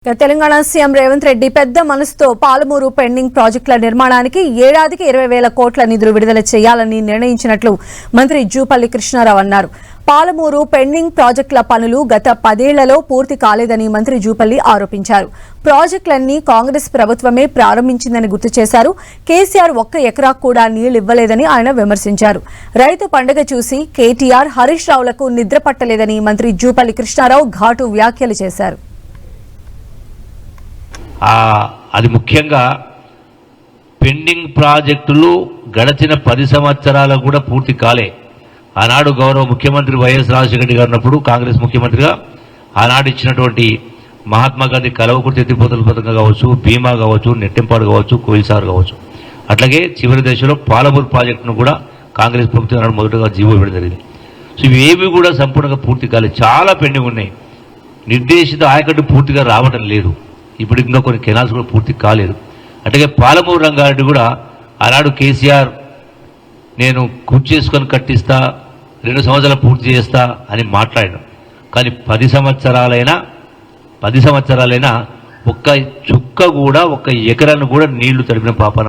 Telangana CM Revanth Reddy పెద్ద మనసుతో Palamuru pending ప్రాజెక్టుల నిర్మాణానికి ఏడాదికి 20,000 కోట్ల నిధులు విడుదల చేయాలని నిర్ణయించినట్లు మంత్రి జూపల్లి కృష్ణారావు అన్నారు. పాలమూరు పెండింగ్ ప్రాజెక్టుల పనులు గత 10 ఏళ్లలో పూర్తి కాలేదని మంత్రి జూపల్లి ఆరోపించారు. ప్రాజెక్టులన్నీ కాంగ్రెస్ ప్రభుత్వమే ప్రారంభించిందని గుర్తు చేశారు. కేసీఆర్ 1 ఎకరా కూడా నీళ్లివ్వలేదని ఆయన విమర్శించారు. రైతు పండుగ చూసి కేటీఆర్, హరీష్ రావులకు నిద్ర పట్టలేదని మంత్రి జూపల్లి కృష్ణారావు ఘాటు వ్యాఖ్యలు చేశారు. అది ముఖ్యంగా పెండింగ్ ప్రాజెక్టులు గడిచిన 10 సంవత్సరాలకు కూడా పూర్తి కాలే. ఆనాడు గౌరవ ముఖ్యమంత్రి వైఎస్ రాజశేఖర రెడ్డి గారు ఉన్నప్పుడు కాంగ్రెస్ ముఖ్యమంత్రిగా ఆనాడు ఇచ్చినటువంటి మహాత్మా గాంధీ కలవకుర్తి ఎత్తిపోతల పథకం కావచ్చు, భీమా కావచ్చు, నెట్టింపాడు కావచ్చు, కోయిల్సార్ కావచ్చు, అట్లాగే చివరి దశలో పాలమూరు ప్రాజెక్టును కూడా కాంగ్రెస్ ప్రభుత్వం నాడు మొదటగా జీవో ఇవ్వడం జరిగింది. సో ఇవేవి కూడా సంపూర్ణంగా పూర్తి కాలేదు, చాలా పెండింగ్ ఉన్నాయి. నిర్దేశిత ఆయకట్టు పూర్తిగా రావటం లేదు. ఇప్పుడు ఇంకా కొన్ని కెనాల్స్ కూడా పూర్తి కాలేదు. అట్లాగే పాలమూరు రంగారెడ్డి కూడా ఆనాడు కేసీఆర్ నేను కుర్చీ చేసుకొని కట్టిస్తా, 2 సంవత్సరాలు పూర్తి చేస్తా అని మాట్లాడాను. కానీ 10 సంవత్సరాలైనా ఒక్క చుక్క కూడా, 1 ఎకరాన్ని కూడా నీళ్లు తడిపిన పాపన